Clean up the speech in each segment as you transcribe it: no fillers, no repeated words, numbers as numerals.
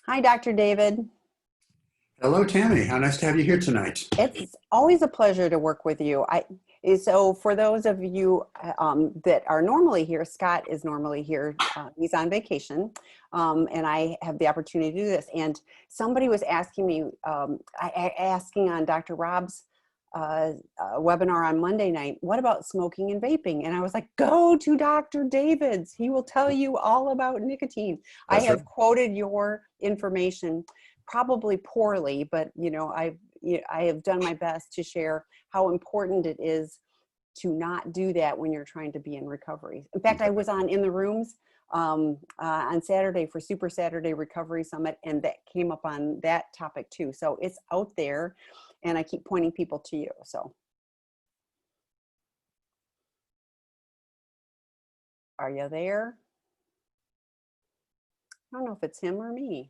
Hi, Dr. David. Hello, Tammy. How nice to have you here tonight. It's always a pleasure to work with you. So for those of you that are normally here, Scott is normally here. He's on vacation, and I have the opportunity to do this. And somebody was asking me, asking on Dr. Rob's webinar on Monday night, what about smoking and vaping? And I was like, go to Dr. David's. He will tell you all about nicotine. I That's right. have quoted your information probably poorly, but I have done my best to share how important it is to not do that when you're trying to be in recovery. In fact, I was on In the Rooms on Saturday for Super Saturday Recovery Summit, and that came up on that topic too. So it's out there, and I keep pointing people to you. So are you there? I don't know if it's him or me.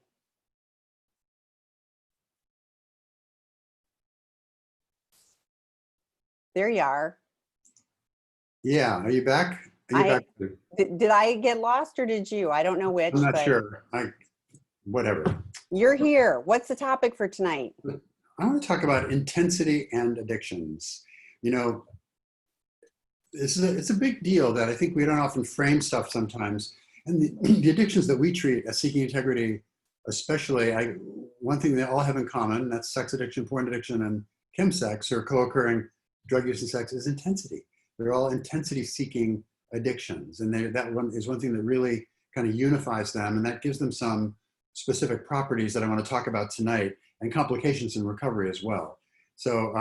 There you are. Yeah, are you back? Are you back? Did I get lost or did you? I don't know which. I'm not but sure. Whatever. You're here. What's the topic for tonight? I want to talk about intensity and addictions. You know, it's a big deal that I think we don't often frame stuff sometimes. And the addictions that we treat as seeking integrity, especially, one thing they all have in common, that's sex addiction, porn addiction, and chemsex, or co-occurring drug use and sex, is intensity. They're all intensity-seeking addictions, and that one is one thing that really kind of unifies them, and that gives them some specific properties that I want to talk about tonight, and complications in recovery as well. So,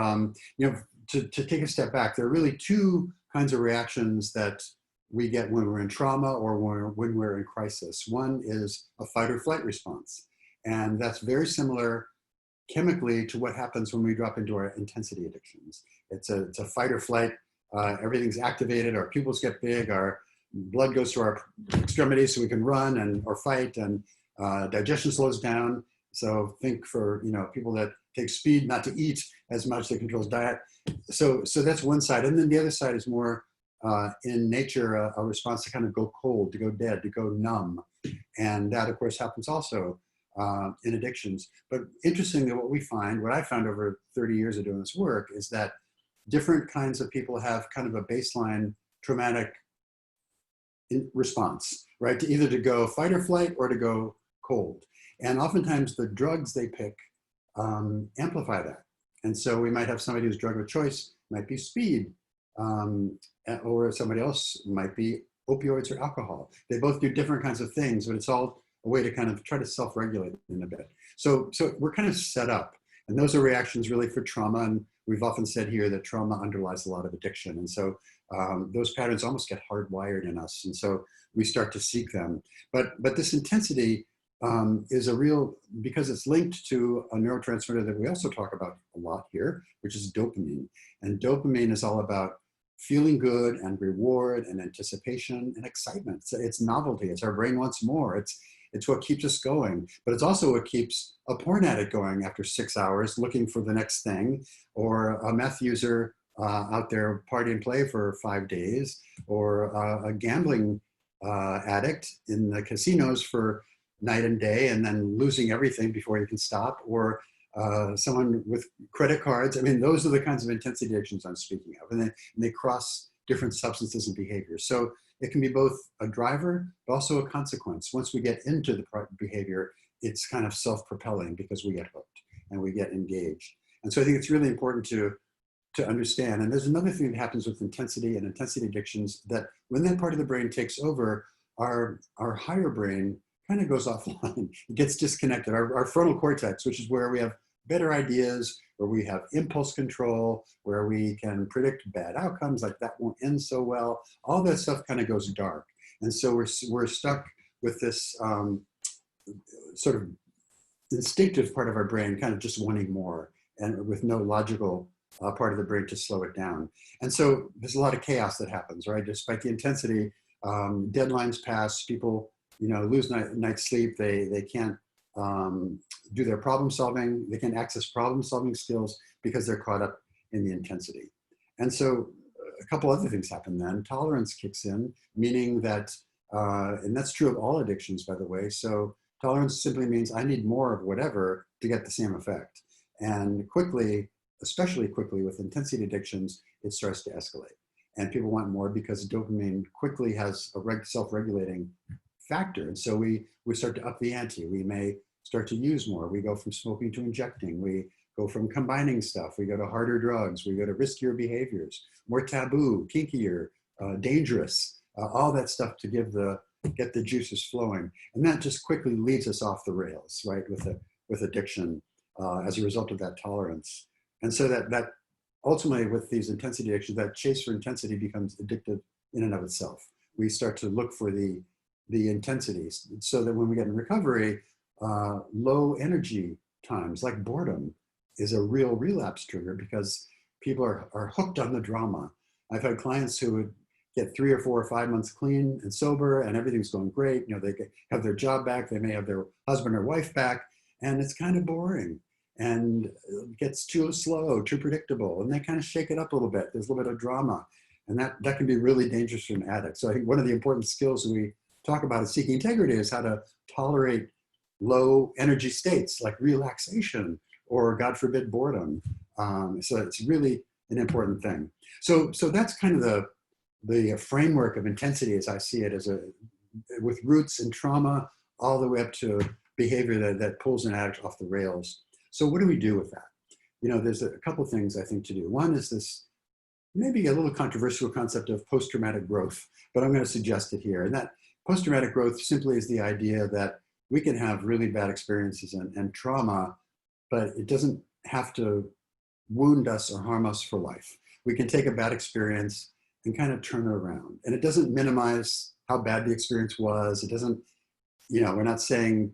to take a step back, there are really two kinds of reactions that we get when we're in trauma or when we're in crisis. One is a fight or flight response, and that's very similar chemically to what happens when we drop into our intensity addictions. It's a fight or flight. Everything's activated, our pupils get big, our blood goes to our extremities so we can run or fight, and digestion slows down. So think for people that take speed not to eat as much, that controls diet. So that's one side. And then the other side is more in nature, a response to kind of go cold, to go dead, to go numb. And that, of course, happens also in addictions. But interestingly, what I found over 30 years of doing this work is that different kinds of people have kind of a baseline traumatic response, right? Either to go fight or flight or to go cold. And oftentimes the drugs they pick amplify that. And so we might have somebody whose drug of choice might be speed, or somebody else might be opioids or alcohol. They both do different kinds of things, but it's all a way to kind of try to self-regulate in a bit. So we're kind of set up. And those are reactions really for trauma. And we've often said here that trauma underlies a lot of addiction. And so those patterns almost get hardwired in us. And so we start to seek them. But this intensity is a real, because it's linked to a neurotransmitter that we also talk about a lot here, which is dopamine. And dopamine is all about feeling good and reward and anticipation and excitement. It's novelty. It's our brain wants more. It's what keeps us going, but it's also what keeps a porn addict going after 6 hours looking for the next thing, or a meth user out there party and play for 5 days, or a gambling addict in the casinos for night and day and then losing everything before you can stop, or someone with credit cards. I mean, those are the kinds of intensity addictions I'm speaking of, and they cross different substances and behaviors. So it can be both a driver, but also a consequence. Once we get into the behavior, it's kind of self-propelling because we get hooked and we get engaged. And so I think it's really important to understand. And there's another thing that happens with intensity and intensity addictions, that when that part of the brain takes over, our higher brain kind of goes offline. It gets disconnected. Our frontal cortex, which is where we have better ideas, where we have impulse control, where we can predict bad outcomes, like that won't end so well. All that stuff kind of goes dark. And so we're stuck with this sort of instinctive part of our brain kind of just wanting more, and with no logical part of the brain to slow it down. And so there's a lot of chaos that happens, right? Despite the intensity, deadlines pass, people lose night's sleep, they can't do their problem solving, they can't access problem solving skills because they're caught up in the intensity. And so a couple other things happen then. Tolerance kicks in, meaning that, and that's true of all addictions, by the way. So Tolerance simply means I need more of whatever to get the same effect. And quickly, especially quickly with intensity addictions, it starts to escalate. And people want more because dopamine quickly has a self-regulating factor. And so we start to up the ante. We may start to use more. We go from smoking to injecting. We go from combining stuff. We go to harder drugs. We go to riskier behaviors, more taboo, kinkier, dangerous, all that stuff to get the juices flowing. And that just quickly leads us off the rails, right, with addiction as a result of that tolerance. And so that ultimately with these intensity addictions, that chase for intensity becomes addictive in and of itself. We start to look for the intensities so that when we get in recovery, low energy times like boredom is a real relapse trigger because people are hooked on the drama. I've had clients who would get 3 or 4 or 5 months clean and sober and everything's going great. You know, they have their job back, they may have their husband or wife back, and it's kind of boring and it gets too slow, too predictable, and they kind of shake it up a little bit. There's a little bit of drama, and that can be really dangerous for an addict. So I think one of the important skills we talk about in Seeking Integrity is how to tolerate low energy states like relaxation or, God forbid, boredom. So it's really an important thing. So that's kind of the framework of intensity as I see it, with roots in trauma all the way up to behavior that pulls an addict off the rails. So what do we do with that? You know, there's a couple of things I think to do. One is this maybe a little controversial concept of post-traumatic growth, but I'm going to suggest it here. And that post-traumatic growth simply is the idea that we can have really bad experiences and trauma, but it doesn't have to wound us or harm us for life. We can take a bad experience and kind of turn it around. And it doesn't minimize how bad the experience was. It doesn't, you know, we're not saying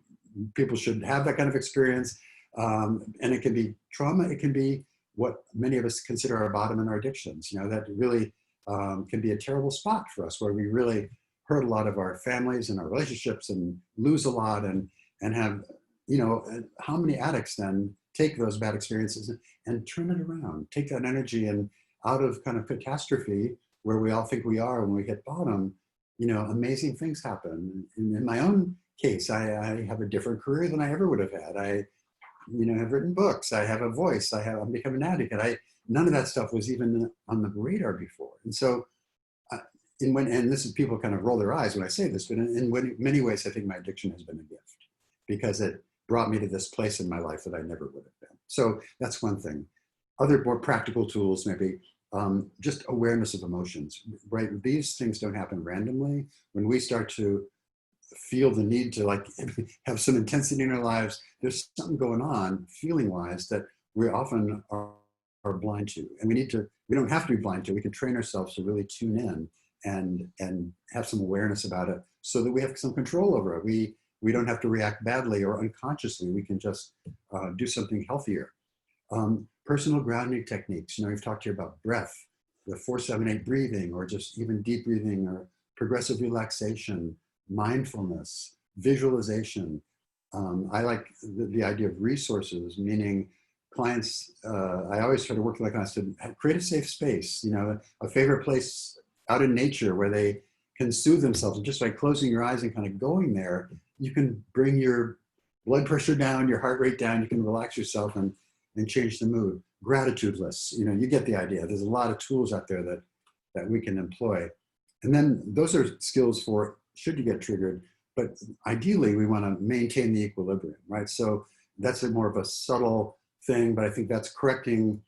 people should have that kind of experience. And it can be trauma. It can be what many of us consider our bottom in our addictions. You know, that really can be a terrible spot for us where we really hurt a lot of our families and our relationships and lose a lot and have, you know, how many addicts then take those bad experiences and turn it around, take that energy and out of kind of catastrophe where we all think we are when we hit bottom, you know, amazing things happen. In my own case, I have a different career than I ever would have had. I, you know, have written books. I have a voice. I'm become an addict. And none of that stuff was even on the radar before. And so, and this is, people kind of roll their eyes when I say this, but in many ways, I think my addiction has been a gift because it brought me to this place in my life that I never would have been. So that's one thing. Other more practical tools, maybe just awareness of emotions, right? These things don't happen randomly. When we start to feel the need to like have some intensity in our lives, there's something going on feeling wise that we often are blind to. And we don't have to be blind to, we can train ourselves to really tune in and have some awareness about it so that we have some control over it. We don't have to react badly or unconsciously. We can just do something healthier. Personal grounding techniques. You know, we've talked here about breath, the 4-7-8 breathing, or just even deep breathing or progressive relaxation, mindfulness, visualization. I like the idea of resources, meaning clients, I always try to work with my clients to create a safe space, you know, a favorite place out in nature where they can soothe themselves. And just by closing your eyes and kind of going there, you can bring your blood pressure down, your heart rate down, you can relax yourself and change the mood. Gratitude lists, you know, you get the idea. There's a lot of tools out there that we can employ. And then those are skills for should you get triggered, but ideally we want to maintain the equilibrium, right? So that's more of a subtle thing, but I think that's correcting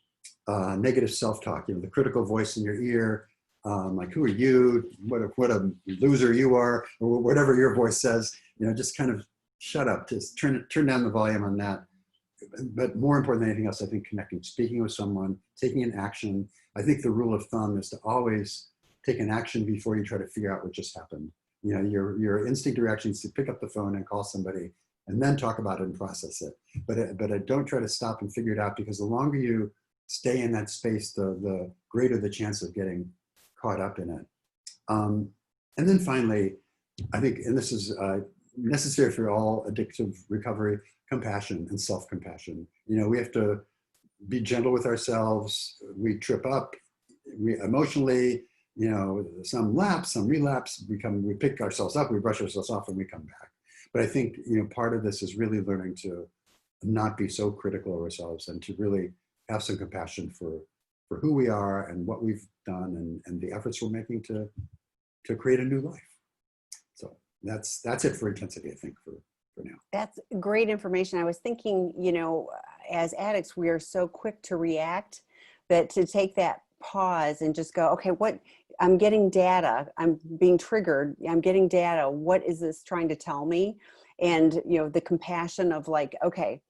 negative self-talk, you know, the critical voice in your ear, like, who are you? What a loser you are, or whatever your voice says, you know, just kind of shut up, just turn down the volume on that. But more important than anything else, I think connecting, speaking with someone, taking an action. I think the rule of thumb is to always take an action before you try to figure out what just happened. You know, your instinct reaction is to pick up the phone and call somebody and then talk about it and process it. But don't try to stop and figure it out, because the longer you stay in that space, the greater the chance of getting caught up in it. And then finally, I think, and this is necessary for all addictive recovery, compassion and self-compassion. You know, we have to be gentle with ourselves. We trip up, we emotionally, you know, some lapse, some relapse, we pick ourselves up, we brush ourselves off and we come back. But I think, part of this is really learning to not be so critical of ourselves and to really have some compassion for who we are and what we've done and the efforts we're making to create a new life. So that's it for intensity, I think, for now. That's great information. I was thinking, as addicts, we are so quick to react, that to take that pause and just go, okay, I'm getting data, I'm being triggered, I'm getting data. What is this trying to tell me? And, the compassion of like, okay,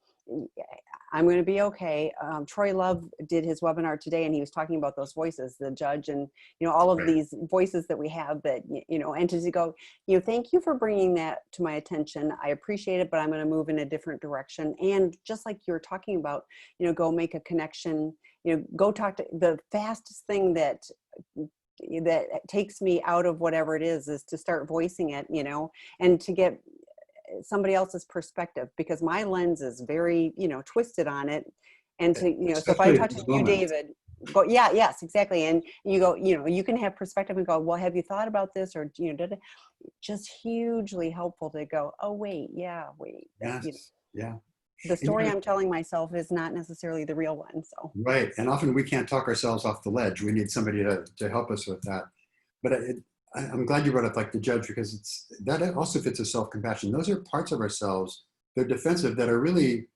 I'm going to be okay. Troy Love did his webinar today, and he was talking about those voices, the judge, and all of these voices that we have that entities go. Thank you for bringing that to my attention. I appreciate it, but I'm going to move in a different direction. And just like you were talking about, go make a connection. Go talk to the fastest thing that takes me out of whatever it is to start voicing it, and to get somebody else's perspective, because my lens is very, twisted on it. And to, so if I talk to you, David, go, yeah, yes, exactly. And you go, you can have perspective and go, well, have you thought about this? Or, just hugely helpful to go, oh, wait. Yes. Yeah. The story I'm telling myself is not necessarily the real one. So. Right. And often we can't talk ourselves off the ledge. We need somebody to help us with that. But I'm glad you brought up like the judge, because that also fits with self-compassion. Those are parts of ourselves, they're defensive, that are really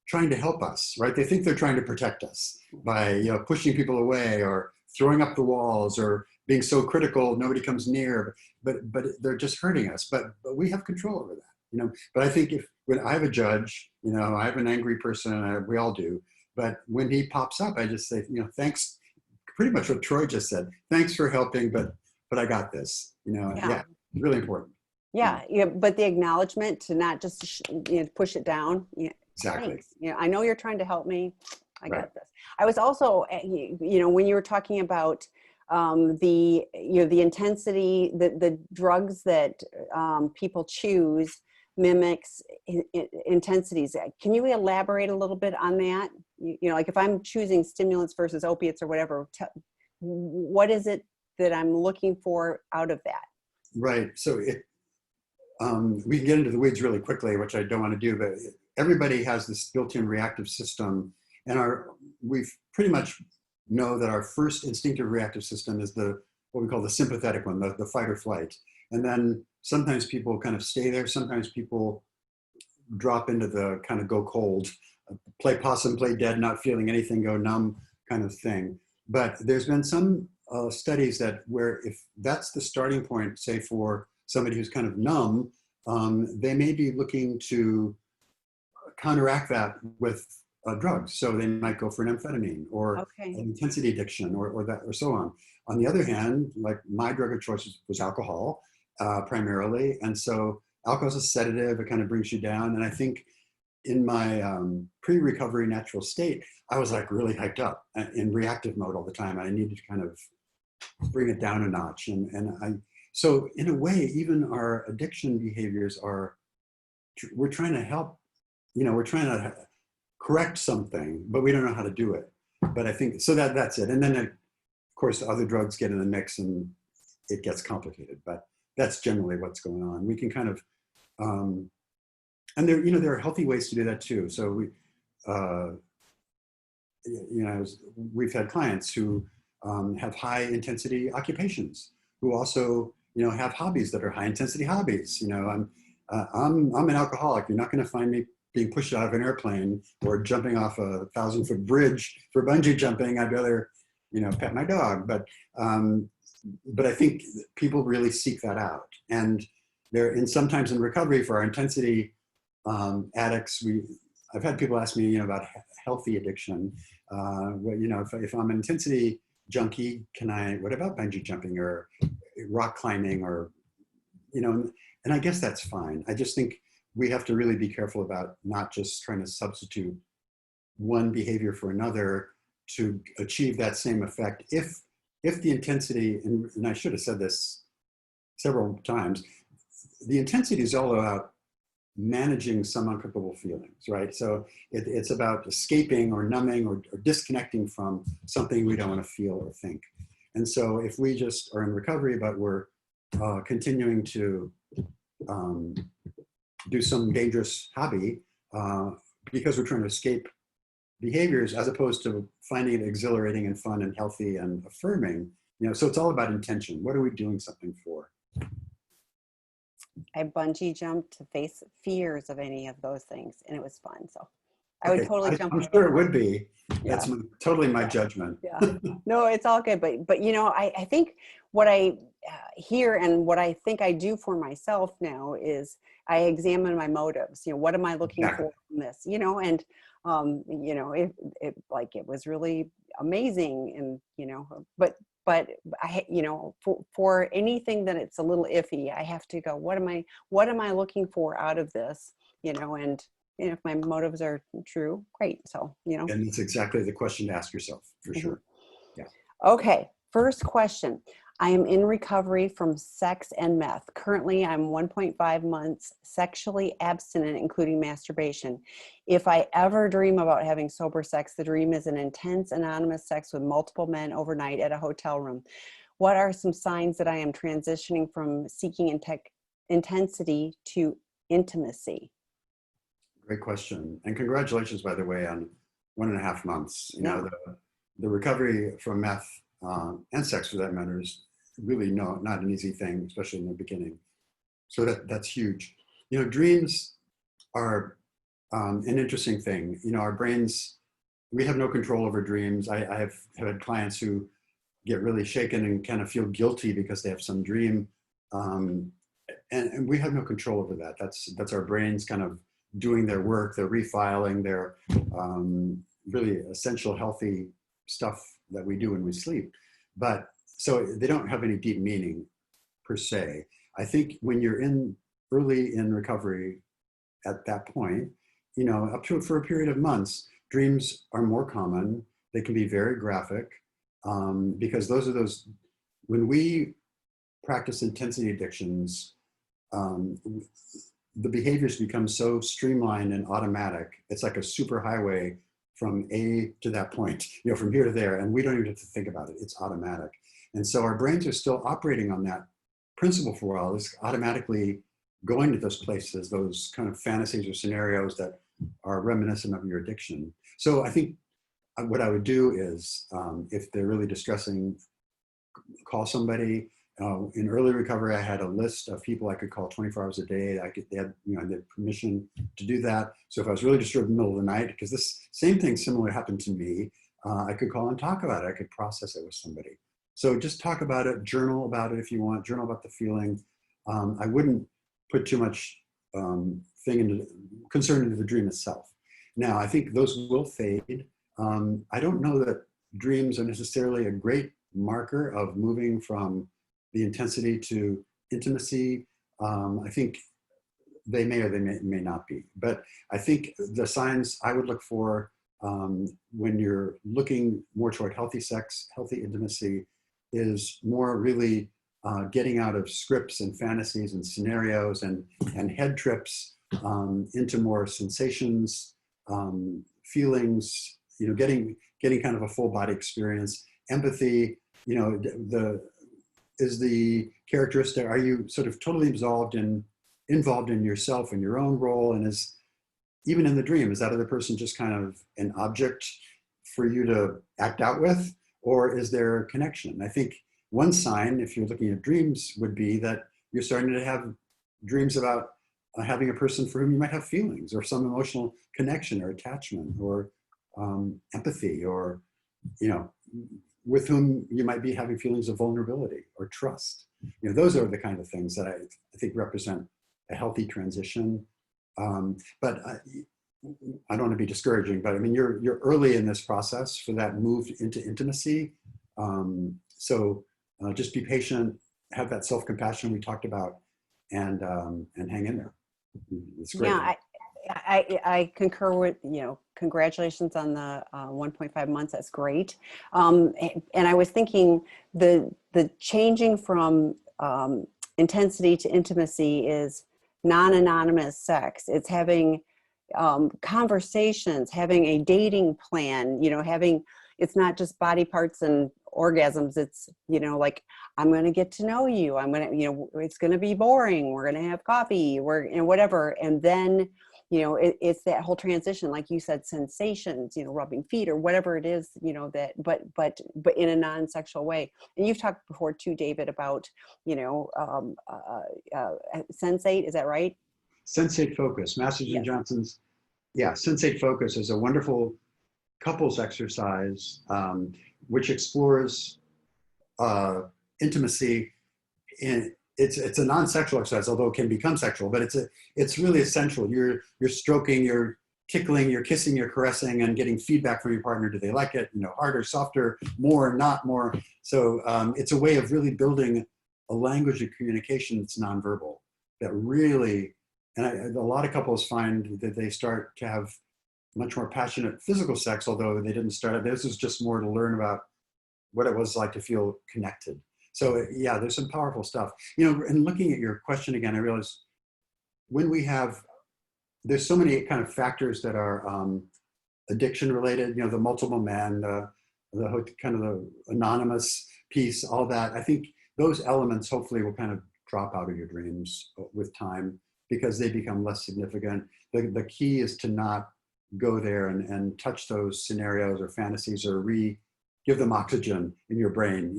trying to help us, right? They think they're trying to protect us by pushing people away or throwing up the walls or being so critical nobody comes near, but they're just hurting us. But we have control over that, But I think when I have a judge, I have an angry person, we all do. But when he pops up, I just say, thanks. Pretty much what Troy just said. Thanks for helping, but I got this. Yeah, really important. Yeah, but the acknowledgement to not just push it down. Exactly. Thanks. I know you're trying to help me. I got this. I was also, when you were talking about the intensity, the drugs that people choose mimics intensities. Can you elaborate a little bit on that? Like if I'm choosing stimulants versus opiates or whatever, what is it that I'm looking for out of that? Right. So we can get into the weeds really quickly, which I don't want to do, but everybody has this built-in reactive system, and we've pretty much know that our first instinctive reactive system is what we call the sympathetic one, the fight or flight. And then sometimes people kind of stay there. Sometimes people drop into the kind of go cold, play possum, play dead, not feeling anything, go numb kind of thing. But there's been some studies that where if that's the starting point, say for somebody who's kind of numb, they may be looking to counteract that with drugs. So they might go for an amphetamine or an intensity addiction or that or so on. On the other hand, like my drug of choice was alcohol primarily. And so alcohol is a sedative, it kind of brings you down. And I think in my pre-recovery natural state, I was like really hyped up in reactive mode all the time. I needed to kind of bring it down a notch. So in a way, even our addiction behaviors we're trying to help, we're trying to correct something, but we don't know how to do it. But I think, so that's it. And then of course, other drugs get in the mix and it gets complicated, but that's generally what's going on. We can kind of, and there are healthy ways to do that too. So we've had clients who have high intensity occupations, who also, have hobbies that are high intensity hobbies. I'm an alcoholic. You're not going to find me being pushed out of an airplane or jumping off a 1,000-foot bridge for bungee jumping. I'd rather, pet my dog. But I think people really seek that out. And sometimes in recovery for our intensity addicts, I've had people ask me, about healthy addiction. If I'm an intensity junkie, what about bungee jumping or rock climbing or, and I guess that's fine. I just think we have to really be careful about not just trying to substitute one behavior for another to achieve that same effect. If the intensity, and I should have said this several times, the intensity is all about managing some uncomfortable feelings, right? So it's about escaping or numbing or disconnecting from something we don't want to feel or think. And so if we just are in recovery, but we're continuing to do some dangerous hobby because we're trying to escape behaviors as opposed to finding it exhilarating and fun and healthy and affirming. So it's all about intention. What are we doing something for? I bungee jumped to face fears of any of those things, and it was fun. So I would Okay, totally jump. I'm sure it would be. Yeah. That's totally my judgment. Yeah. No, it's all good. But I think what I hear and what I think I do for myself now is I examine my motives. What am I looking for from this? And it was really amazing, and but I, for anything that it's a little iffy, I have to go, what am I looking for out of this? And if my motives are true, great. So, And it's exactly the question to ask yourself, for Mm-hmm. sure. Yeah. Okay. First question. I am in recovery from sex and meth. Currently, I'm 1.5 months sexually abstinent, including masturbation. If I ever dream about having sober sex, the dream is an intense anonymous sex with multiple men overnight at a hotel room. What are some signs that I am transitioning from seeking intensity to intimacy? Great question. And congratulations, by the way, on 1.5 months. Yeah. The recovery from meth and sex, for that matter, is really not an easy thing, especially in the beginning. So that's huge. Dreams are an interesting thing. Our brains, we have no control over dreams. I have had clients who get really shaken and kind of feel guilty because they have some dream. And we have no control over that. That's our brains kind of doing their work. They're refiling their really essential healthy stuff that we do when we sleep. But so they don't have any deep meaning per se. I think when you're early in recovery at that point, up to for a period of months, dreams are more common. They can be very graphic because when we practice intensity addictions, the behaviors become so streamlined and automatic. It's like a super highway from A to that point, from here to there, and we don't even have to think about it. It's automatic. And so our brains are still operating on that principle for a while. It's automatically going to those places, those kind of fantasies or scenarios that are reminiscent of your addiction. So I think what I would do is, if they're really distressing, call somebody. In early recovery, I had a list of people I could call 24 hours a day. They had permission to do that. So if I was really disturbed in the middle of the night, because this same thing similar happened to me, I could call and talk about it. I could process it with somebody. So just talk about it, journal about it if you want, journal about the feeling. I wouldn't put too much concern into the dream itself. Now, I think those will fade. I don't know that dreams are necessarily a great marker of moving from the intensity to intimacy. I think they may or they may not be. But I think the signs I would look for when you're looking more toward healthy sex, healthy intimacy, is more really getting out of scripts and fantasies and scenarios and head trips into more sensations, feelings, getting kind of a full body experience. Empathy, is the characteristic, are you sort of totally involved in yourself and your own role? And is, even in the dream, is that other person just kind of an object for you to act out with? Or is there a connection? I think one sign, if you're looking at dreams, would be that you're starting to have dreams about having a person for whom you might have feelings or some emotional connection or attachment or empathy, or, with whom you might be having feelings of vulnerability or trust. Those are the kind of things that I think represent a healthy transition. But I don't want to be discouraging, but I mean, you're early in this process for that move into intimacy. So just be patient, have that self-compassion we talked about, and hang in there. It's great. Yeah, I concur with, congratulations on the 1.5 months. That's great. And I was thinking the changing from intensity to intimacy is non-anonymous sex. It's having conversations, having a dating plan, it's not just body parts and orgasms, it's, like, I'm going to get to know you. I'm going to, it's going to be boring. We're going to have coffee. Whatever. And then, it's that whole transition, like you said, sensations, rubbing feet or whatever it is, that, but in a non-sexual way. And you've talked before too, David, about, sensate, is that right? Sensate Focus, Masters and Yes. Johnson's. Yeah, Sensate Focus is a wonderful couples exercise, which explores intimacy. It's a non-sexual exercise, although it can become sexual, but it's really essential. You're stroking, you're tickling, you're kissing, you're caressing, and getting feedback from your partner. Do they like it? Harder, softer, more, not more. So it's a way of really building a language of communication that's nonverbal. That really, and a lot of couples find that they start to have much more passionate physical sex, although they didn't start. This was just more to learn about what it was like to feel connected. So yeah, there's some powerful stuff. And looking at your question again, I realized there's so many kind of factors that are addiction related, the multiple men, the kind of the anonymous piece, all that. I think those elements hopefully will kind of drop out of your dreams with time because they become less significant. The key is to not go there and touch those scenarios or fantasies or give them oxygen in your brain,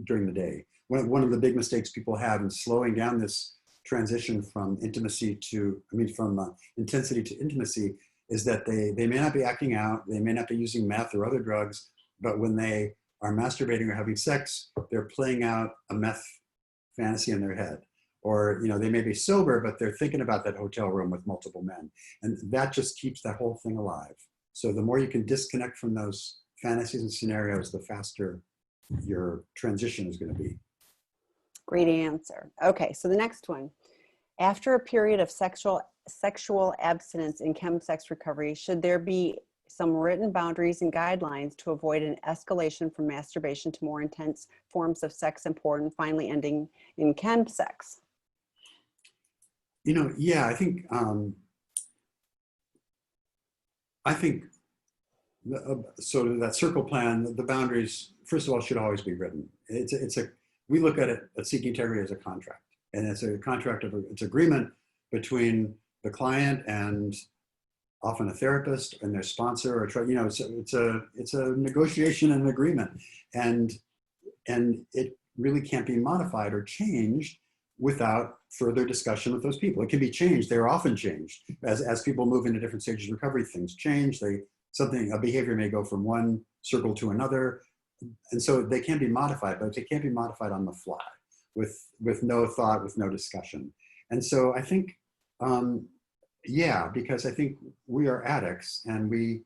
during the day. One of the big mistakes people have in slowing down this transition from intensity to intimacy is that they may not be acting out, they may not be using meth or other drugs, but when they are masturbating or having sex, they're playing out a meth fantasy in their head. Or, they may be sober, but they're thinking about that hotel room with multiple men. And that just keeps that whole thing alive. So the more you can disconnect from those fantasies and scenarios, the faster your transition is going to be. Great answer. Okay, so the next one. After a period of sexual abstinence in chemsex recovery, should there be some written boundaries and guidelines to avoid an escalation from masturbation to more intense forms of sex and porn, finally ending in chemsex? Yeah, I think so that circle plan, the boundaries, first of all, should always be written. We look at it, at Seeking Integrity, as a contract, and it's a contract it's agreement between the client and often a therapist and their sponsor, or it's a negotiation and an agreement, and it really can't be modified or changed without further discussion with those people. It can be changed. They're often changed as people move into different stages of recovery. Things change. A behavior may go from one circle to another, and so they can be modified, but they can't be modified on the fly with no thought, with no discussion. And so I think, because I think we are addicts, and we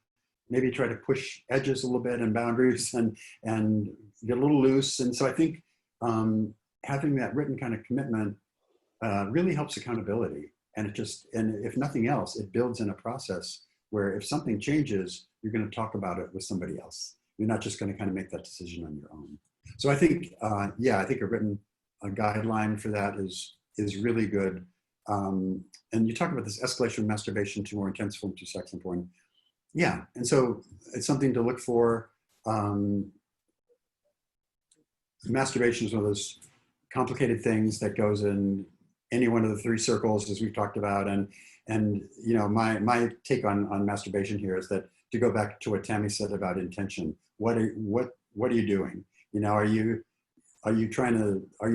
maybe try to push edges a little bit and boundaries and get a little loose. And so I think having that written kind of commitment really helps accountability. And if nothing else, it builds in a process where if something changes, you're going to talk about it with somebody else. You're not just going to kind of make that decision on your own. So I think, I think a written guideline for that is really good. And you talk about this escalation from masturbation to more intense forms of sex and porn. Yeah, and so it's something to look for. Masturbation is one of those complicated things that goes in any one of the three circles, as we've talked about. And my take on masturbation here is that, to go back to what Tammy said about intention, what are you doing? Are you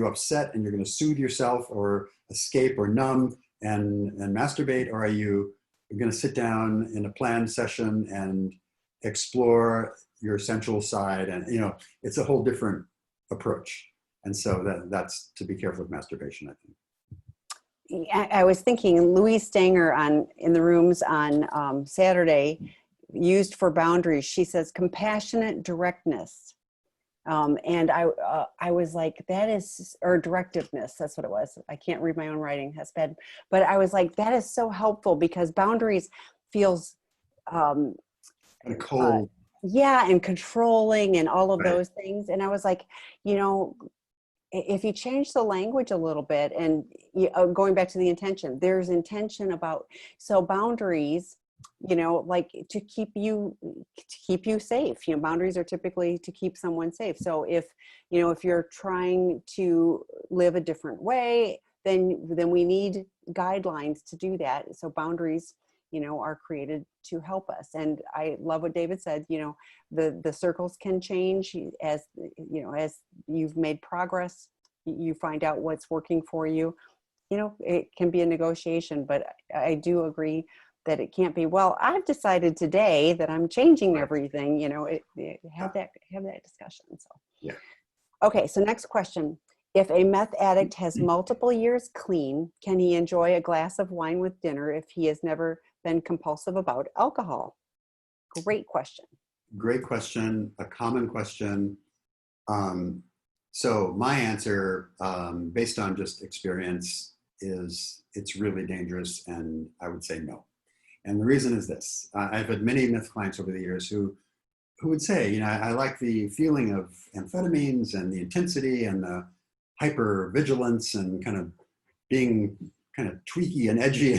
upset and you're going to soothe yourself or escape or numb and masturbate? Or are you going to sit down in a planned session and explore your sensual side? And, it's a whole different approach. And so that's to be careful with masturbation, I think. I was thinking Louise Stanger in the rooms on Saturday used for boundaries. She says compassionate directness. And I was like, that is, or directiveness, that's what it was. I can't read my own writing, that's bad. But I was like, that is so helpful, because boundaries feels Kind of cold. and controlling and all of Right. those things. And I was like, if you change the language a little bit, and going back to the intention, there's intention about, so boundaries you know, like to keep you safe. You know, boundaries are typically to keep someone safe. So if, you know, if you're trying to live a different way, then we need guidelines to do that. So boundaries, you know, are created to help us. And I love what David said, you know, the circles can change as, you know, as you've made progress, you find out what's working for you. You know, it can be a negotiation, but I do agree that it can't be, well, I've decided today that I'm changing everything, you know, have that discussion. So, Yeah. okay. So next question. If a meth addict has multiple years clean, can he enjoy a glass of wine with dinner if he has never been compulsive about alcohol? Great question. Great question. A common question. So my answer, based on just experience, is it's really dangerous, and I would say no. And the reason is this: I've had many meth clients over the years who would say, you know, I like the feeling of amphetamines and the intensity and the hyper vigilance and kind of being kind of tweaky and edgy,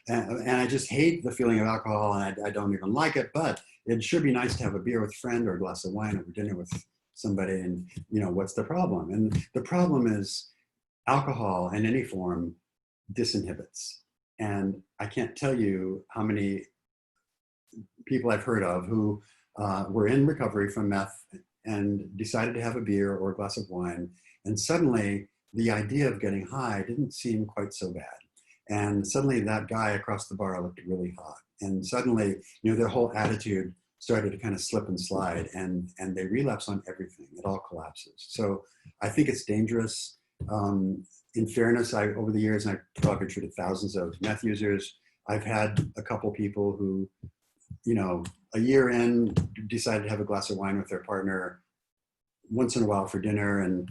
and I just hate the feeling of alcohol, and I don't even like it. But it should be nice to have a beer with a friend or a glass of wine over dinner with somebody. And you know, what's the problem? And the problem is alcohol in any form disinhibits. And I can't tell you how many people I've heard of who were in recovery from meth and decided to have a beer or a glass of wine, and suddenly the idea of getting high didn't seem quite so bad. And suddenly that guy across the bar looked really hot. And suddenly, you know, their whole attitude started to kind of slip and slide, and they relapse on everything. It all collapses. So I think it's dangerous. In fairness, over the years, and I've probably treated thousands of meth users, I've had a couple people who, you know, a year in, decided to have a glass of wine with their partner once in a while for dinner. And,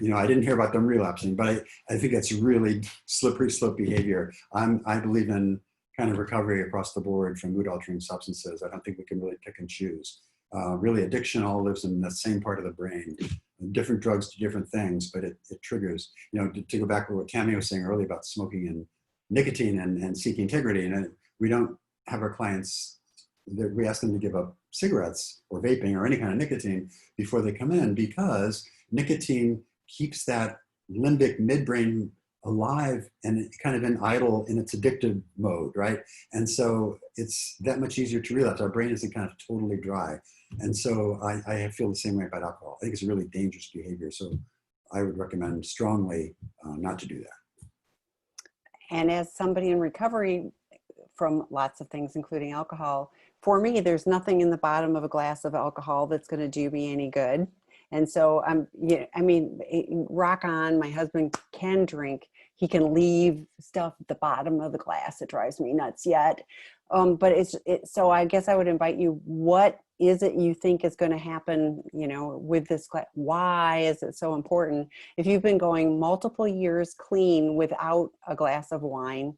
you know, I didn't hear about them relapsing, but I think it's really slippery slope behavior. I believe in kind of recovery across the board from mood altering substances. I don't think we can really pick and choose. Really, addiction all lives in the same part of the brain. Different drugs do different things, but it triggers, you know, to go back to what Tammy was saying earlier about smoking and nicotine and seeking integrity. And we don't have our clients, we ask them to give up cigarettes or vaping or any kind of nicotine before they come in, because nicotine keeps that limbic midbrain alive and kind of in idle in its addictive mode, right? And so it's that much easier to relapse. Our brain isn't kind of totally dry. And so I feel the same way about alcohol. I think it's a really dangerous behavior. So I would recommend strongly not to do that. And as somebody in recovery from lots of things, including alcohol, for me, there's nothing in the bottom of a glass of alcohol that's going to do me any good. And so I mean, rock on, my husband can drink. He can leave stuff at the bottom of the glass. It drives me nuts yet. But so I guess I would invite you, what is it you think is going to happen, you know, with this glass? Why is it so important? If you've been going multiple years clean without a glass of wine,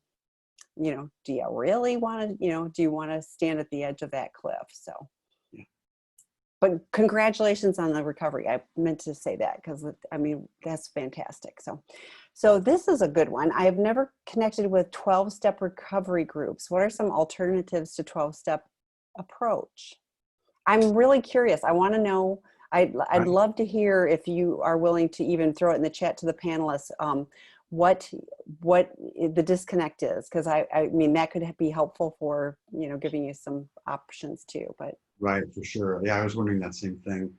you know, do you really want to, you know, do you want to stand at the edge of that cliff? So. But congratulations on the recovery. I meant to say that because, I mean, that's fantastic. So this is a good one. I have never connected with 12-step recovery groups. What are some alternatives to 12-step approach? I'm really curious. I want to know, I'd love to hear, if you are willing to even throw it in the chat to the panelists, what the disconnect is, because I mean, that could be helpful for, you know, giving you some options too. But Right, for sure. Yeah, I was wondering that same thing.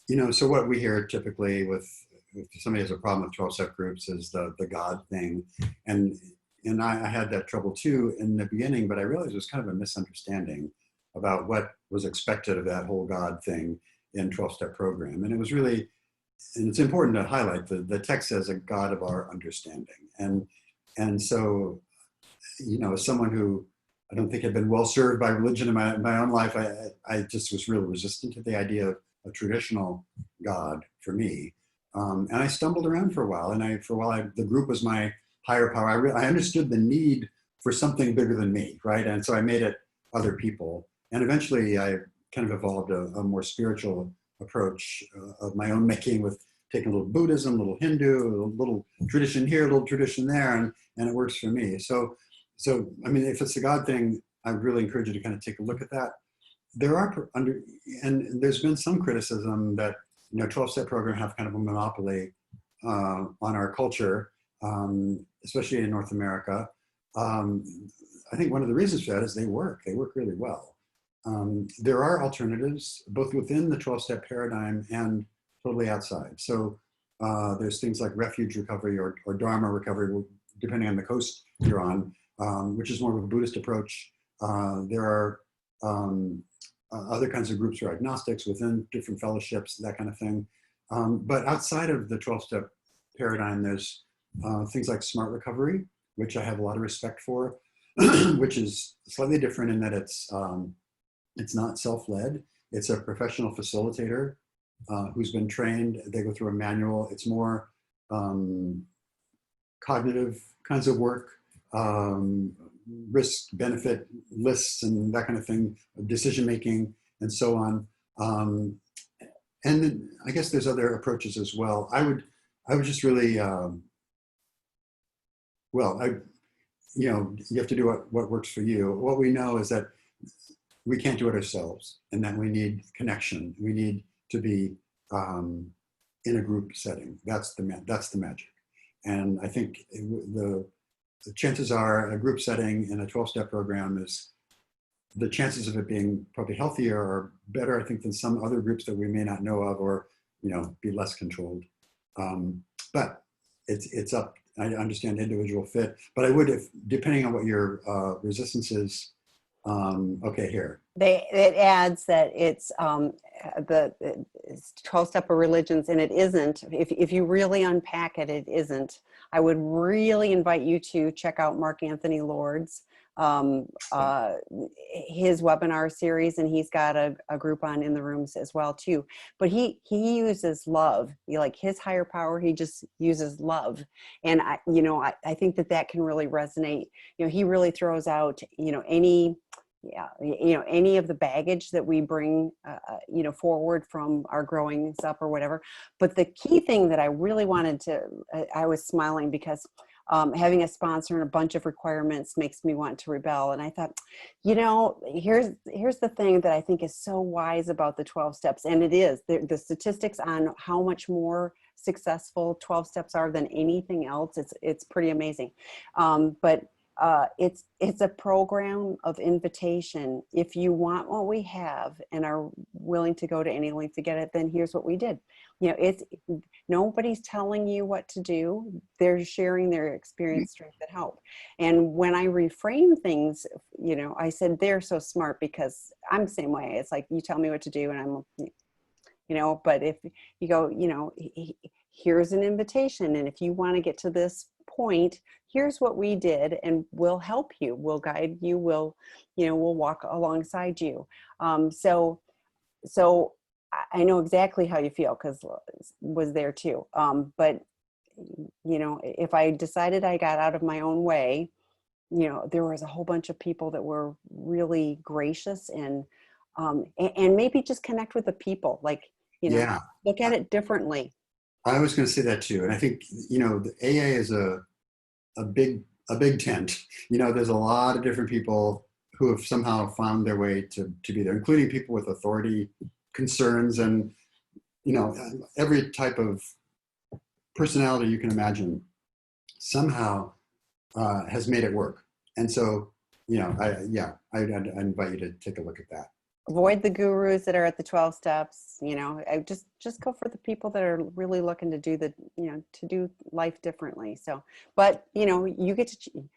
You know, so what we hear typically with if somebody has a problem with 12-step groups is the God thing. And I had that trouble too in the beginning, but I realized it was kind of a misunderstanding about what was expected of that whole God thing in 12-step program. And it was really, and it's important to highlight, the text says a God of our understanding. And so, you know, as someone who I don't think had been well served by religion in my own life, I just was really resistant to the idea of a traditional God for me. And I stumbled around for a while, and the group was my higher power. I understood the need for something bigger than me, right? And so I made it other people. And eventually I kind of evolved a more spiritual approach of my own making, with taking a little Buddhism, a little Hindu, a little tradition here, a little tradition there, and it works for me. So So, I mean, if it's a God thing, I really encourage you to kind of take a look at that. There are and there's been some criticism that 12-step program have kind of a monopoly on our culture, especially in North America. Um, I think one of the reasons for that is they work really well. There are alternatives both within the 12-step paradigm and totally outside. So there's things like refuge recovery or Dharma recovery, depending on the coast you're on, which is more of a Buddhist approach. There are other kinds of groups or agnostics within different fellowships, that kind of thing. But outside of the 12-step paradigm, there's things like smart recovery, which I have a lot of respect for, which is slightly different in that it's not self-led. It's a professional facilitator who's been trained. They go through a manual. It's more cognitive kinds of work, risk benefit lists and that kind of thing, decision making and so on. And then I guess there's other approaches as well. I would just really, you have to do what works for you. What we know is that we can't do it ourselves, and that we need connection. We need to be in a group setting. That's the magic. And I think the chances are a group setting in a 12-step program is the chances of it being probably healthier or better, I think, than some other groups that we may not know of, or be less controlled. But it's up. I understand individual fit, but I would, if depending on what your resistance is. Okay, here. It adds that it's the 12-step of religions, and it isn't. If you really unpack it, it isn't. I would really invite you to check out Mark Anthony Lord's his webinar series, and he's got a group on In the Rooms as well too. But he uses love. Like his higher power, he just uses love, and I think that can really resonate. He really throws out any of the baggage that we bring forward from our growing up or whatever. But the key thing that I really wanted to, I was smiling because having a sponsor and a bunch of requirements makes me want to rebel. And I thought, here's the thing that I think is so wise about the 12 steps. And it is the statistics on how much more successful 12 steps are than anything else. It's pretty amazing. But it's a program of invitation. If you want what we have and are willing to go to any length to get it, then here's what we did. It's nobody's telling you what to do. They're sharing their experience, strength, and hope. And when I reframe things, I said they're so smart because I'm the same way. It's like you tell me what to do, and I'm, but if you go, here's an invitation, and if you want to get to this point, here's what we did, and we'll help you, we'll guide you, we'll walk alongside you. So I know exactly how you feel because was there too. But if I decided I got out of my own way, there was a whole bunch of people that were really gracious and maybe just connect with the people, like Yeah, look at it differently. I was going to say that too. And I think the AA is a big tent. There's a lot of different people who have somehow found their way to be there, including people with authority concerns and every type of personality you can imagine somehow has made it work. And so I invite you to take a look at that. Avoid the gurus that are at the 12 steps. I just go for the people that are really looking to do to do life differently. So, but you get to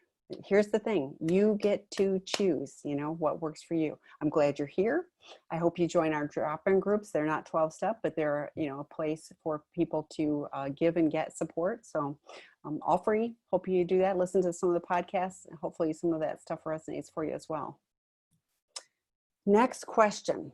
here's the thing, you get to choose what works for you. I'm glad you're here. I hope you join our drop-in groups. They're not 12-step, but they're a place for people to give and get support. So all free. Hope you do that. Listen to some of the podcasts, and hopefully some of that stuff resonates for you as well. Next question.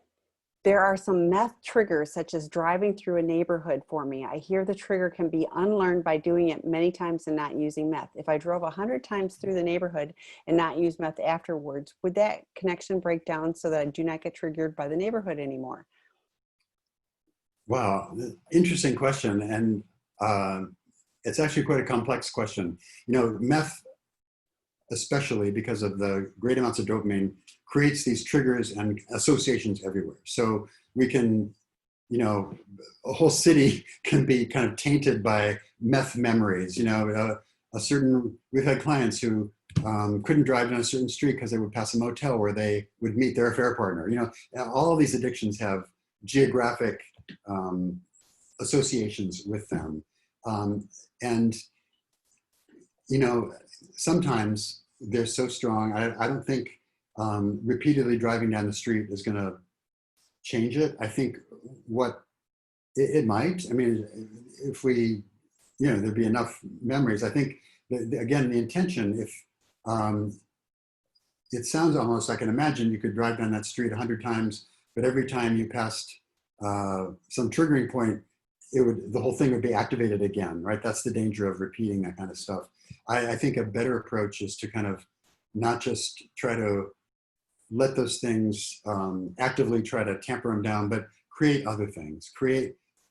There are some meth triggers, such as driving through a neighborhood for me. I hear the trigger can be unlearned by doing it many times and not using meth. If I drove 100 times through the neighborhood and not use meth afterwards, would that connection break down so that I do not get triggered by the neighborhood anymore? Wow, interesting question. And it's actually quite a complex question. Meth especially because of the great amounts of dopamine, creates these triggers and associations everywhere. So we can, a whole city can be kind of tainted by meth memories. We've had clients who couldn't drive down a certain street because they would pass a motel where they would meet their affair partner. All of these addictions have geographic associations with them. And sometimes they're so strong. I don't think repeatedly driving down the street is going to change it. I think what it might. I mean, if we, there'd be enough memories. I think again, the intention. If it sounds almost, I can imagine you could drive down that street 100 times, but every time you passed some triggering point, the whole thing would be activated again, right? That's the danger of repeating that kind of stuff. I think a better approach is to kind of not just try to let those things actively try to tamper them down, but create other things.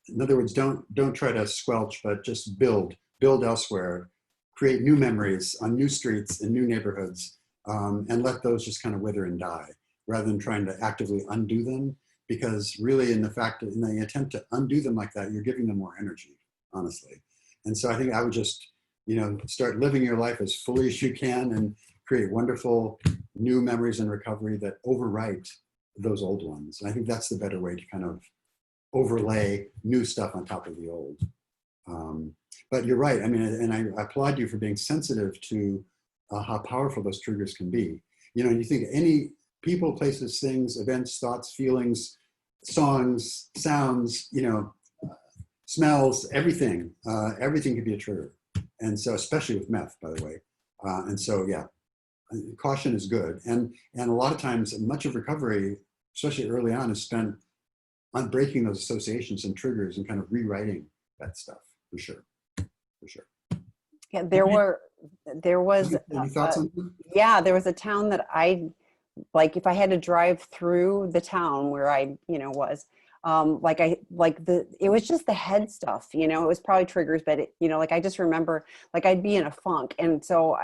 In other words, don't try to squelch, but just build elsewhere, create new memories on new streets in new neighborhoods, and let those just kind of wither and die, rather than trying to actively undo them. Because really, in the attempt to undo them like that, you're giving them more energy, honestly. And so I think I would just, start living your life as fully as you can and create wonderful new memories and recovery that overwrite those old ones. And I think that's the better way to kind of overlay new stuff on top of the old. But you're right. I mean, and I applaud you for being sensitive to how powerful those triggers can be. You think any people, places, things, events, thoughts, feelings, songs, sounds, smells, everything could be a trigger. And so, especially with meth, by the way. And so, yeah, caution is good. And a lot of times, much of recovery, especially early on, is spent on breaking those associations and triggers and kind of rewriting that stuff, for sure. Yeah, there was, any thoughts on that? yeah, there was a town that like if I had to drive through the town where I, was, it was just the head stuff, it was probably triggers, but I just remember like I'd be in a funk. And so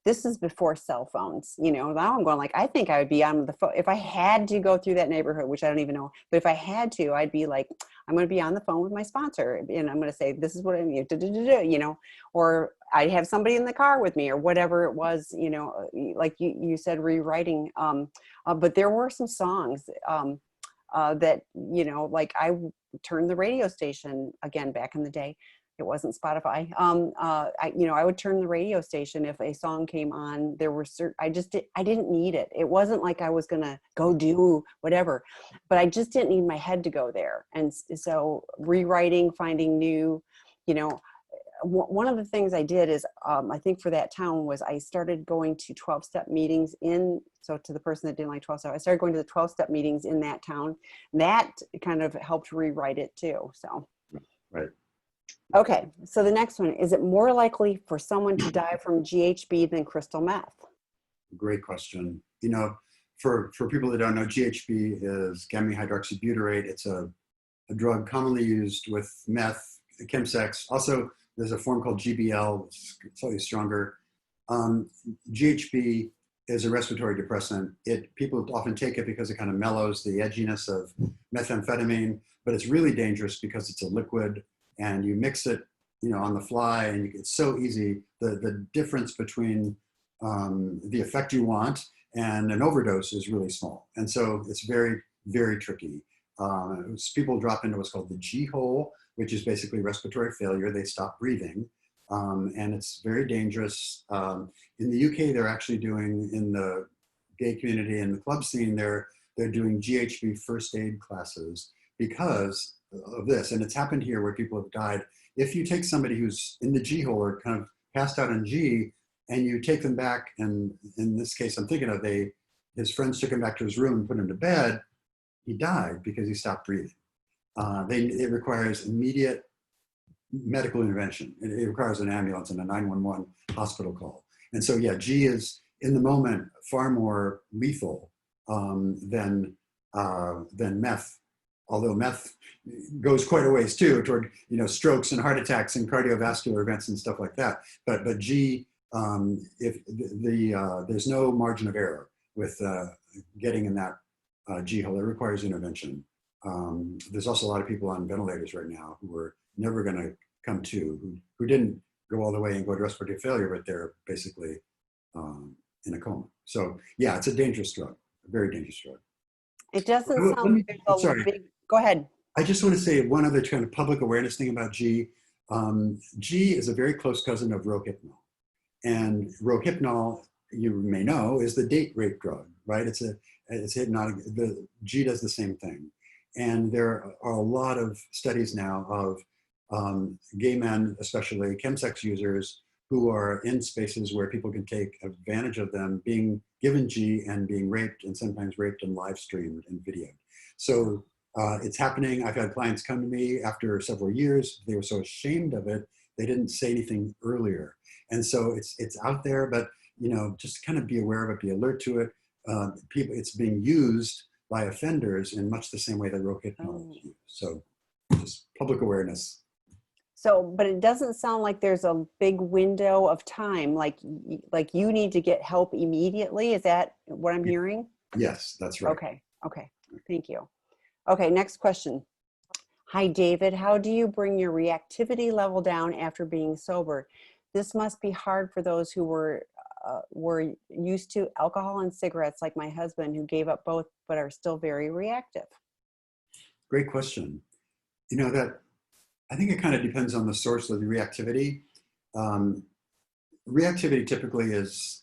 this is before cell phones, now I'm going like, I think I would be on the phone if I had to go through that neighborhood, which I don't even know, but if I had to, I'd be like, I'm going to be on the phone with my sponsor and I'm going to say, this is what I mean, or I'd have somebody in the car with me or whatever it was, like you said, rewriting. But there were some songs that, like I turned the radio station again back in the day. It wasn't Spotify. I would turn the radio station if a song came on. There were I didn't need it. It wasn't like I was gonna go do whatever, but I just didn't need my head to go there. And so rewriting, finding new, one of the things I did is, I think for that town was I started going to 12-step meetings so to the person that didn't like 12-step, I started going to the 12-step meetings in that town. That kind of helped rewrite it too, so. Right. Okay, so the next one, is it more likely for someone to die from GHB than crystal meth? Great question. For people that don't know, GHB is gamma hydroxybutyrate. It's a drug commonly used with meth, chemsex. Also, there's a form called GBL, it's slightly stronger. GHB is a respiratory depressant. People often take it because it kind of mellows the edginess of methamphetamine, but it's really dangerous because it's a liquid and you mix it, on the fly, and it's so easy. The difference between the effect you want and an overdose is really small. And so it's very, very tricky. People drop into what's called the G hole, which is basically respiratory failure. They stop breathing. And it's very dangerous. In the UK, they're actually doing, in the gay community and the club scene, they're doing GHB first aid classes because of this. And it's happened here where people have died. If you take somebody who's in the G hole or kind of passed out on G, and you take them back, and in this case I'm thinking of, his friends took him back to his room and put him to bed, he died because he stopped breathing. It requires immediate medical intervention. It requires an ambulance and a 911 hospital call. And so, yeah, G is, in the moment, far more lethal than meth. Although meth goes quite a ways too toward strokes and heart attacks and cardiovascular events and stuff like that. But G if there's no margin of error with getting in that G hole. It requires intervention. There's also a lot of people on ventilators right now who are never going to come to, who didn't go all the way and go to respiratory failure, but they're basically in a coma. So yeah, it's a dangerous drug, a very dangerous drug. It doesn't sound like there's a Sorry, big, go ahead. I just want to say one other kind of public awareness thing about G. G is a very close cousin of rohypnol. And rohypnol, you may know, is the date rape drug, right? It's hypnotic. The G does the same thing. And there are a lot of studies now of gay men, especially chemsex users, who are in spaces where people can take advantage of them being given G and being raped, and sometimes raped and live streamed and videoed. So it's happening. I've had clients come to me after several years. They were so ashamed of it, they didn't say anything earlier. And so it's out there, but just kind of be aware of it, be alert to it. It's being used by offenders in much the same way that rohypnol is used. So just public awareness. So, but it doesn't sound like there's a big window of time, like you need to get help immediately. Is that what I'm hearing? Yes, that's right. Okay. Thank you. Okay, next question. Hi, David. How do you bring your reactivity level down after being sober? This must be hard for those who were used to alcohol and cigarettes, like my husband, who gave up both but are still very reactive. Great question. That I think it kind of depends on the source of the reactivity. Reactivity typically is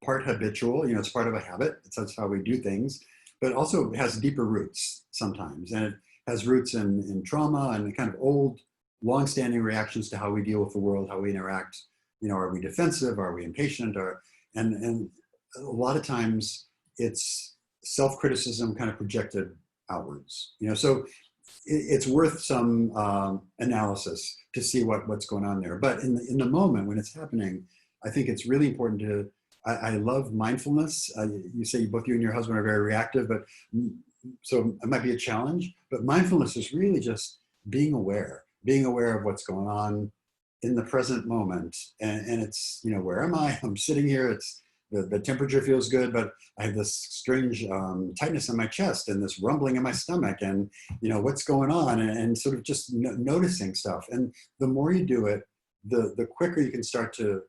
part habitual. It's part of a habit. That's how we do things, but also has deeper roots sometimes, and it has roots in trauma and kind of old, long-standing reactions to how we deal with the world, how we interact. Are we defensive? Are we impatient? And a lot of times it's self-criticism kind of projected outwards. So it's worth some analysis to see what's going on there. But in the moment when it's happening, I think it's really important to. I love mindfulness. You say both you and your husband are very reactive, but so it might be a challenge. But mindfulness is really just being aware of what's going on in the present moment. And it's, where am I? I'm sitting here. It's the temperature feels good, but I have this strange tightness in my chest and this rumbling in my stomach, and what's going on, and sort of just noticing stuff. And the more you do it, the quicker you can start to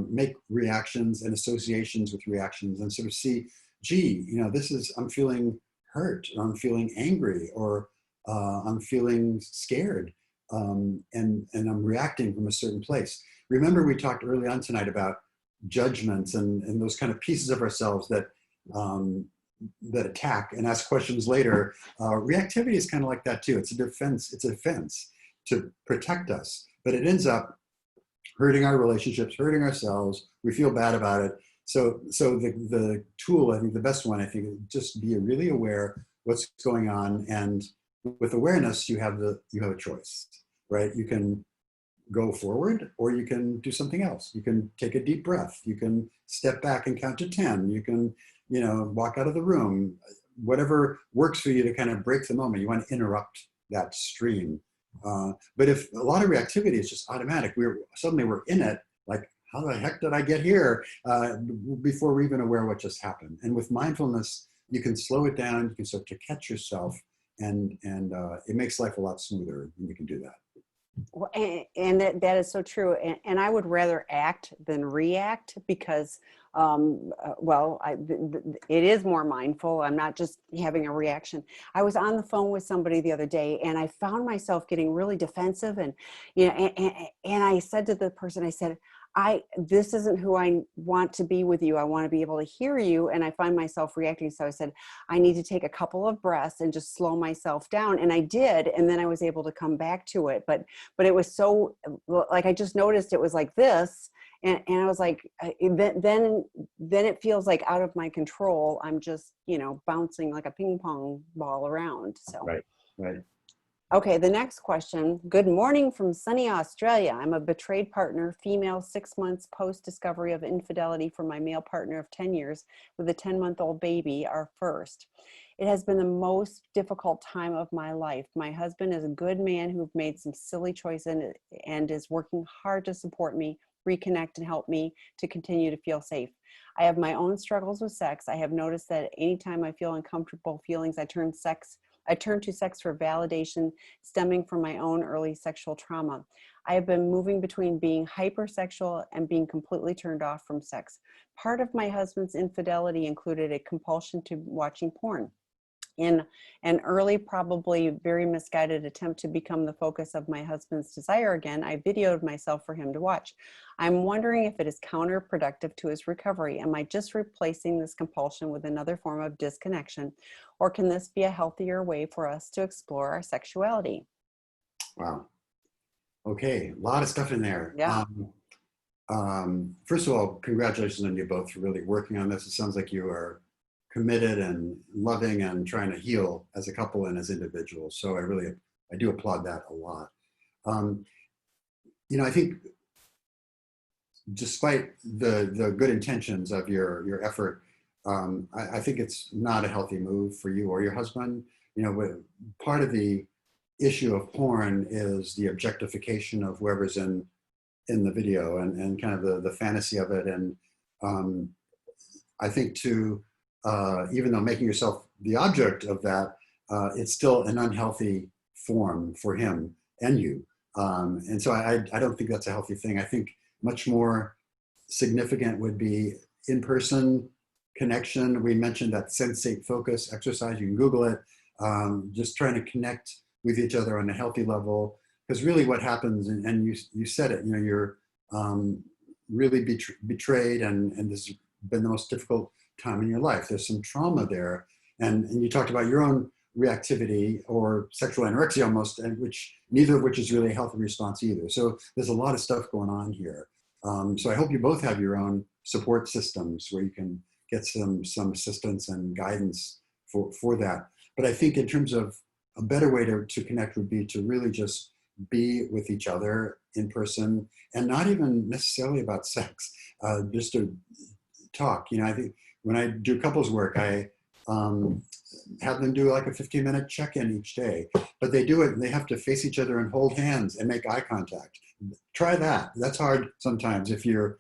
make reactions and associations with reactions, and sort of see, gee, I'm feeling hurt, or I'm feeling angry, or I'm feeling scared, and I'm reacting from a certain place. Remember, we talked early on tonight about judgments and those kind of pieces of ourselves that attack and ask questions later. Reactivity is kind of like that too. It's a defense. It's a defense to protect us, but it ends up hurting our relationships, hurting ourselves. We feel bad about it. So the tool, I think the best one, I think, is just be really aware what's going on, and with awareness, you have a choice, right? You can go forward, or you can do something else. You can take a deep breath. You can step back and count to 10. You can, walk out of the room. Whatever works for you to kind of break the moment. You want to interrupt that stream. But if a lot of reactivity is just automatic, we're in it, like, how the heck did I get here? Before we're even aware what just happened. And with mindfulness, you can slow it down. You can start to catch yourself, and it makes life a lot smoother when you can do that. Well, and that is so true. And I would rather act than react, because, it is more mindful. I'm not just having a reaction. I was on the phone with somebody the other day, and I found myself getting really defensive. And, and I said to the person, I said, this isn't who I want to be with you. I want to be able to hear you. And I find myself reacting. So I said, I need to take a couple of breaths and just slow myself down. And I did. And then I was able to come back to it. But it was so, like, I just noticed it was like this. And I was like, then it feels like out of my control. I'm just, bouncing like a ping pong ball around. So. Right. Okay, the next question. Good morning from sunny Australia. I'm a betrayed partner, female, 6 months post-discovery of infidelity from my male partner of 10 years with a 10-month-old baby, our first. It has been the most difficult time of my life. My husband is a good man who made some silly choices and is working hard to support me, reconnect and help me to continue to feel safe. I have my own struggles with sex. I have noticed that anytime I feel uncomfortable feelings, I turn to sex for validation stemming from my own early sexual trauma. I have been moving between being hypersexual and being completely turned off from sex. Part of my husband's infidelity included a compulsion to watching porn. In an early, probably very misguided attempt to become the focus of my husband's desire again, I videoed myself for him to watch. I'm wondering if it is counterproductive to his recovery. Am I just replacing this compulsion with another form of disconnection? Or can this be a healthier way for us to explore our sexuality? Wow. Okay, a lot of stuff in there. Yeah. First of all, congratulations on you both for really working on this. It sounds like you are committed and loving and trying to heal as a couple and as individuals. So I do applaud that a lot. I think despite the good intentions of your effort, I think it's not a healthy move for you or your husband. Part of the issue of porn is the objectification of whoever's in the video and kind of the fantasy of it. And I think even though making yourself the object of that, it's still an unhealthy form for him and you. And so I don't think that's a healthy thing. I think much more significant would be in-person connection. We mentioned that sensate focus exercise. You can Google it. Just trying to connect with each other on a healthy level. Because really what happens, and you said it, you're really betrayed and this has been the most difficult time in your life. There's some trauma there. And you talked about your own reactivity or sexual anorexia almost, and neither of which is really a healthy response either. So there's a lot of stuff going on here. So I hope you both have your own support systems where you can get some assistance and guidance for that. But I think in terms of a better way to connect would be to really just be with each other in person and not even necessarily about sex, just to talk. I think when I do couples work, I have them do like a 15-minute check-in each day, but they do it and they have to face each other and hold hands and make eye contact. Try that. That's hard sometimes if you're,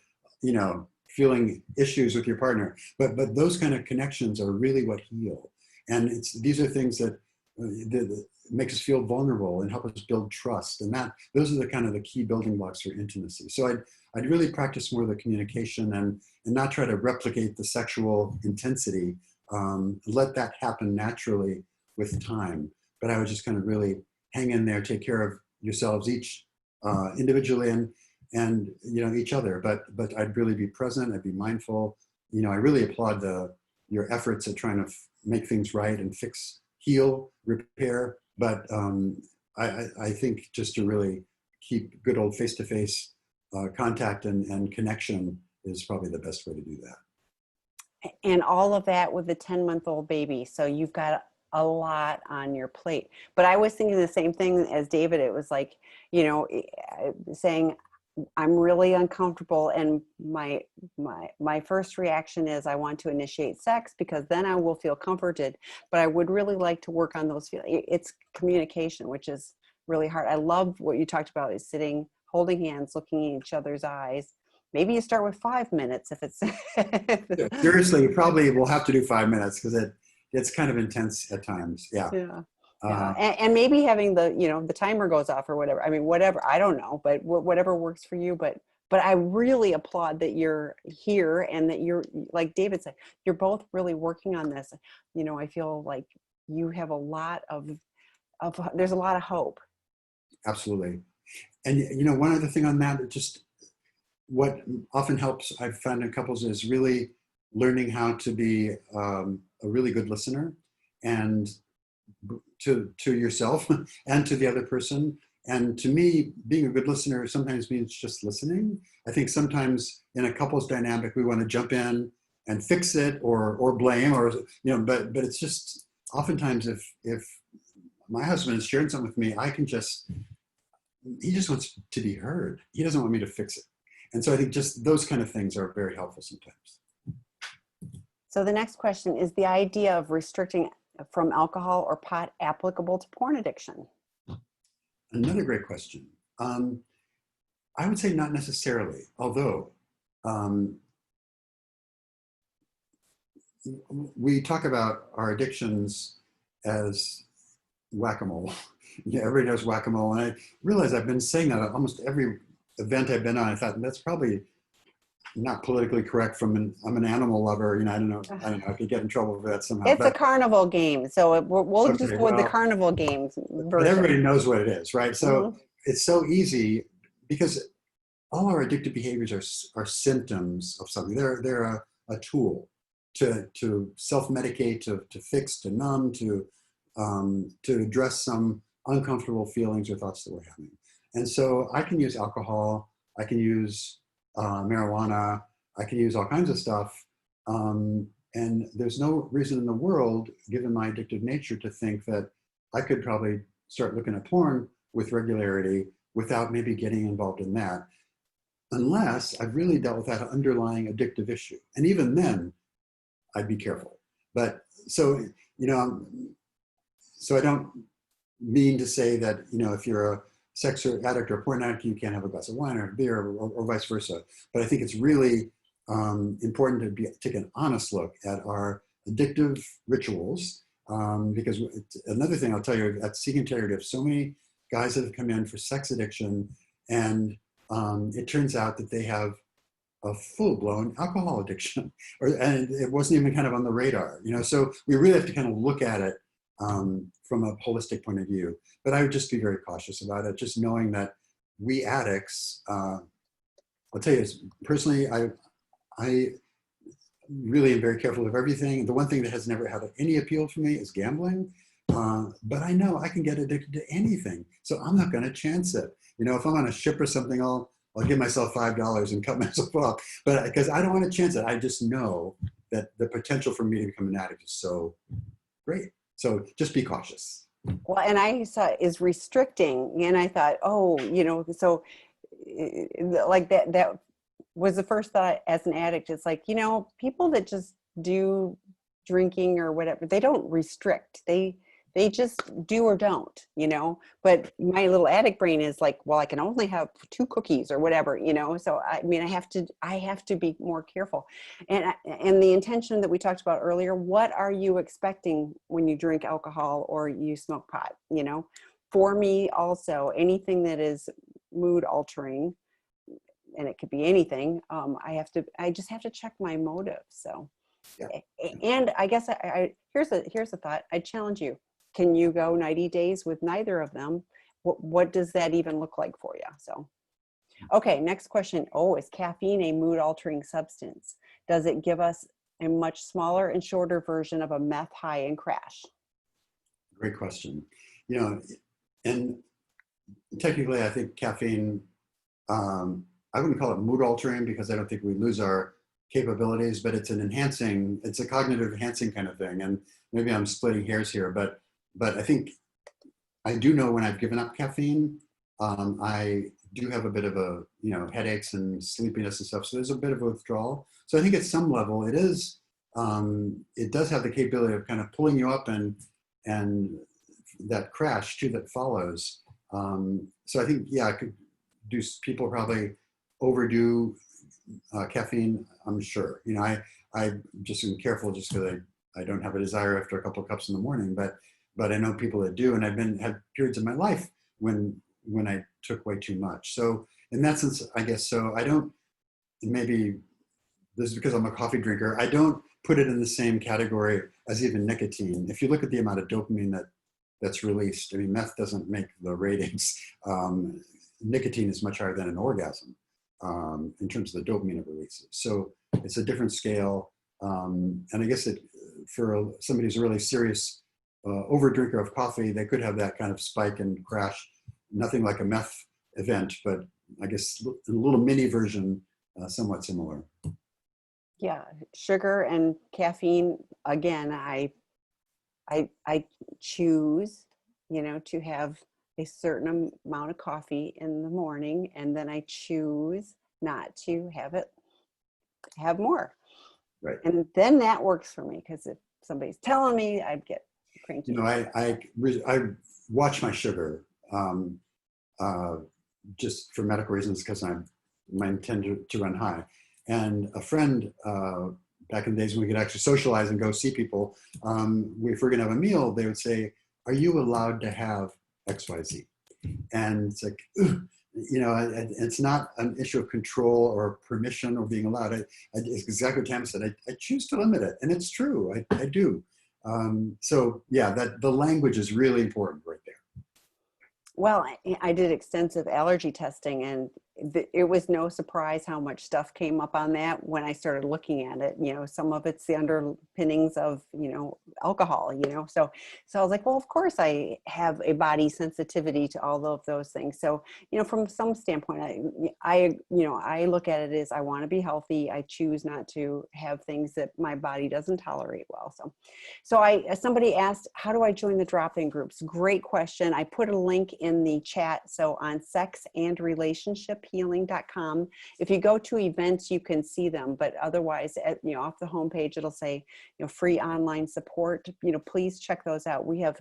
feeling issues with your partner, but those kind of connections are really what heal. And these are things that make us feel vulnerable and help us build trust. And those are the key building blocks for intimacy. So I'd really practice more of the communication and not try to replicate the sexual intensity. Let that happen naturally with time. But I would just kind of really hang in there, take care of yourselves each individually and each other. But I'd really be present. I'd be mindful. I really applaud your efforts at trying to make things right and fix, heal, repair. But I think just to really keep good old face-to-face contact and connection is probably the best way to do that. And all of that with a 10-month-old baby. So you've got a lot on your plate. But I was thinking the same thing as David. It was like, saying, I'm really uncomfortable. And my first reaction is I want to initiate sex because then I will feel comforted. But I would really like to work on those feelings. It's communication, which is really hard. I love what you talked about is sitting, holding hands, looking in each other's eyes. Maybe you start with 5 minutes if it's. Seriously, you probably will have to do 5 minutes because it's kind of intense at times. Yeah. Yeah. Yeah. And maybe having the timer goes off or whatever. I mean, whatever, I don't know, but whatever works for you. But I really applaud that you're here and that you're, like David said, you're both really working on this. I feel like you have a lot of there's a lot of hope. Absolutely. And, one other thing on that, just what often helps I've found in couples is really learning how to be a really good listener and to yourself and to the other person. And to me, being a good listener sometimes means just listening. I think sometimes in a couple's dynamic, we want to jump in and fix it or blame but it's just oftentimes if my husband is sharing something with me, he just wants to be heard. He doesn't want me to fix it. And so I think just those kind of things are very helpful sometimes. So the next question is the idea of restricting from alcohol or pot applicable to porn addiction? Another great question. I would say not necessarily, although um, we talk about our addictions as whack-a-mole. Yeah, everybody knows whack-a-mole, and I realize I've been saying that at almost every event I've been on. I thought that's probably not politically correct. I'm an animal lover. You know, I don't know. I could get in trouble for that somehow. It's a carnival game, so we'll just Okay, go with the well, carnival games but everybody version. knows what it is, right? So Mhm. it's so easy because all our addictive behaviors are symptoms of something. They're a tool to self-medicate, to fix, to numb, to address some uncomfortable feelings or thoughts that we're having. And so I can use alcohol, I can use marijuana, I can use all kinds of stuff. And there's no reason in the world, given my addictive nature, to think that I could probably start looking at porn with regularity without maybe getting involved in that, unless I've really dealt with that underlying addictive issue. And even then, I'd be careful. But so, you know, so I don't mean to say that, you know, if you're a sex addict or a porn addict, you can't have a glass of wine or a beer or vice versa. But I think it's really important to take an honest look at our addictive rituals. Because another thing I'll tell you, at Seek Integrity, I have so many guys that have come in for sex addiction, and it turns out that they have a full-blown alcohol addiction, and it wasn't even kind of on the radar, you know. So we really have to kind of look at it from a holistic point of view. But I would just be very cautious about it, just knowing that we addicts, I'll tell you, personally, I really am very careful of everything. The one thing that has never had any appeal for me is gambling. But I know I can get addicted to anything, so I'm not going to chance it. You know, if I'm on a ship or something, I'll give myself $5 and cut myself off. But because I don't want to chance it, I just know that the potential for me to become an addict is so great. So just be cautious. Well, and I saw is restricting, and I thought, oh, you know, so like that was the first thought as an addict. It's like, you know, people that just do drinking or whatever, they don't restrict. They just do or don't, you know. But my little addict brain is like, well, I can only have 2 cookies or whatever, you know. So I mean, I have to be more careful. And the intention that we talked about earlier, what are you expecting when you drink alcohol or you smoke pot, you know? For me also, anything that is mood altering, and it could be anything, I just have to check my motive. So Yeah. and I guess here's a thought. I challenge you. Can you go 90 days with neither of them? What does that even look like for you? So, okay, next question. Oh, is caffeine a mood altering substance? Does it give us a much smaller and shorter version of a meth high and crash? Great question. You know, and technically, I think caffeine, I wouldn't call it mood altering because I don't think we lose our capabilities, but it's it's a cognitive enhancing kind of thing. And maybe I'm splitting hairs here, but I think I do know when I've given up caffeine, I do have a bit of you know, headaches and sleepiness and stuff. So there's a bit of a withdrawal. So I think at some level it does have the capability of kind of pulling you up and that crash too that follows. So I think, yeah, people probably overdo caffeine? I'm sure. You know, I just am careful just because I don't have a desire after a couple of cups in the morning, but I know people that do, and had periods of my life when I took way too much. So in that sense, I guess so. I don't, maybe this is because I'm a coffee drinker, I don't put it in the same category as even nicotine. If you look at the amount of dopamine that's released, I mean, meth doesn't make the ratings. Nicotine is much higher than an orgasm in terms of the dopamine it releases. So it's a different scale. And I guess for somebody who's a really serious over drinker of coffee, they could have that kind of spike and crash. Nothing like a meth event, but I guess a little mini version, somewhat similar. Yeah, sugar and caffeine. Again, I choose, you know, to have a certain amount of coffee in the morning, and then I choose not to have more. Right. And then that works for me, because if somebody's telling me, I'd get You cranky. know, I watch my sugar. just for medical reasons because mine tend to run high. And a friend back in the days when we could actually socialize and go see people, if we're going to have a meal, they would say, "Are you allowed to have XYZ?" And it's like, ugh, you know, it's not an issue of control or permission or being allowed. It's exactly what Tam said. I choose to limit it, and it's true. I do. So yeah, that the language is really important right there. Well, I did extensive allergy testing, and it was no surprise how much stuff came up on that when I started looking at it. You know, some of it's the underpinnings of, you know, alcohol, you know. So I was like, well, of course I have a body sensitivity to all of those things. So, you know, from some standpoint, I look at it as I want to be healthy. I choose not to have things that my body doesn't tolerate well. So somebody asked, how do I join the drop-in groups? Great question. I put a link in the chat. So on sexandrelationshiphhealing.com, if you go to events, you can see them, but otherwise, you know, off the homepage, it'll say, you know, free online support. You know, please check those out. We have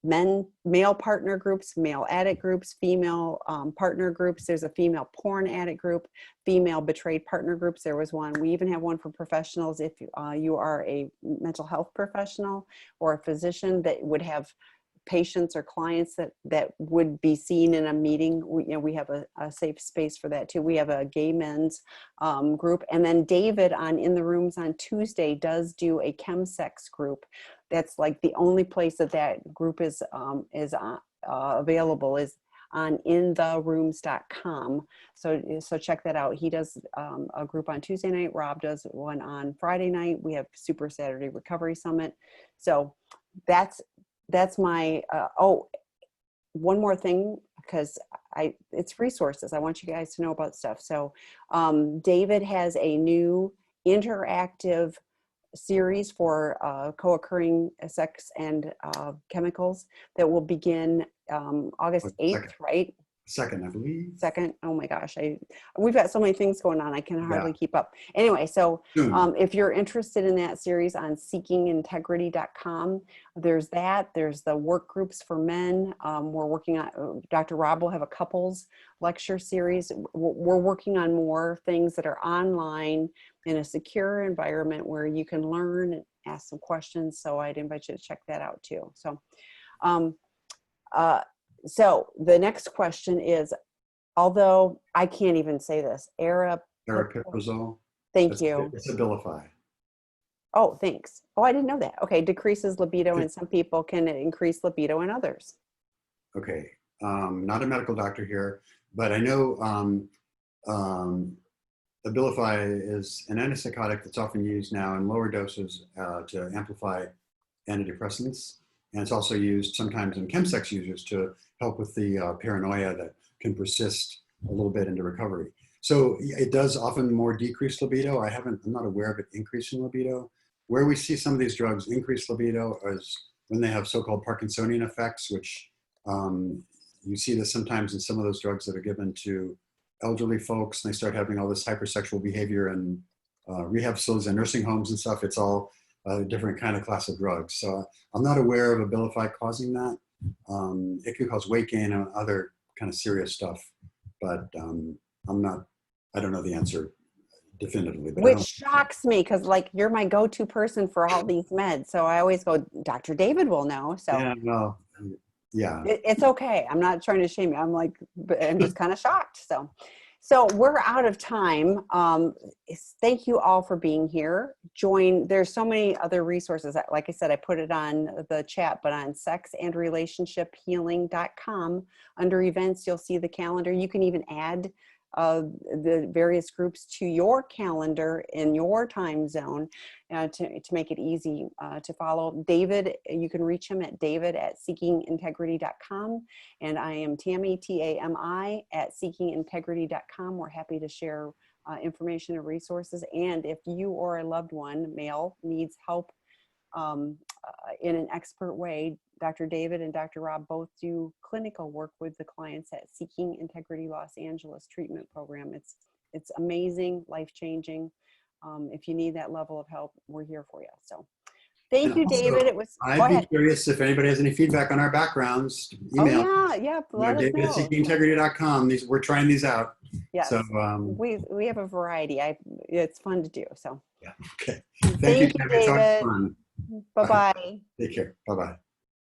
male partner groups, male addict groups, female partner groups. There's a female porn addict group, female betrayed partner groups. There was one. We even have one for professionals. If you are a mental health professional or a physician that would have patients or clients that would be seen in a meeting, we have a safe space for that too. We have a gay men's group, and then David on In the Rooms on Tuesday does do a chemsex group. That's like the only place that group is available is on intherooms.com. So check that out. He does a group on Tuesday night. Rob does one on Friday night. We have Super Saturday Recovery Summit. So that's my, one more thing, because it's resources. I want you guys to know about stuff. So David has a new interactive series for co-occurring sex and chemicals that will begin August 8th, right? Second, I believe. Second. Oh my gosh. We've got so many things going on. I can hardly keep up. Anyway, so if you're interested in that series on seekingintegrity.com, there's that. There's the work groups for men. We're working on, Dr. Rob will have a couples lecture series. We're working on more things that are online in a secure environment where you can learn and ask some questions. So I'd invite you to check that out too. So the next question is, although I can't even say this, aripiprazole. Thank you. It's Abilify. Oh, thanks. Oh, I didn't know that. Okay, decreases libido in some people, can increase libido in others. Okay, not a medical doctor here, but I know Abilify is an antipsychotic that's often used now in lower doses to amplify antidepressants. And it's also used sometimes in chemsex users to help with the paranoia that can persist a little bit into recovery. So it does often more decrease libido. I'm not aware of it increasing libido. Where we see some of these drugs increase libido is when they have so-called Parkinsonian effects, which you see this sometimes in some of those drugs that are given to elderly folks, and they start having all this hypersexual behavior and rehab facilities and nursing homes and stuff. It's all a different kind of class of drugs. So I'm not aware of Abilify causing that. It can cause weight gain and other kind of serious stuff, but I don't know the answer definitively. But which shocks me, because like you're my go-to person for all these meds. So I always go, Dr. David will know. So yeah, well, yeah. It's okay. I'm not trying to shame you. I'm just kind of shocked. So we're out of time. Thank you all for being here. There's so many other resources. Like I said, I put it on the chat, but on sexandrelationshiphhealing.com, under events, you'll see the calendar. You can even add the various groups to your calendar in your time zone to make it easy to follow. David, you can reach him at david@seekingintegrity.com. And I am Tammy, Tami, at seekingintegrity.com. We're happy to share information and resources. And if you or a loved one, male, needs help in an expert way, Dr. David and Dr. Rob both do clinical work with the clients at Seeking Integrity Los Angeles treatment program. It's amazing, life-changing. If you need that level of help, we're here for you. So Thank And you, also, David. It was, go I'd be ahead. curious if anybody has any feedback on our backgrounds, Oh email. yeah, let us know. David@seekingintegrity.com. We're trying these out. Yes, So, we have a variety. It's fun to do. So yeah, okay. Thank you, thank you, David. It's always David. fun. Bye bye. Take care. Bye-bye.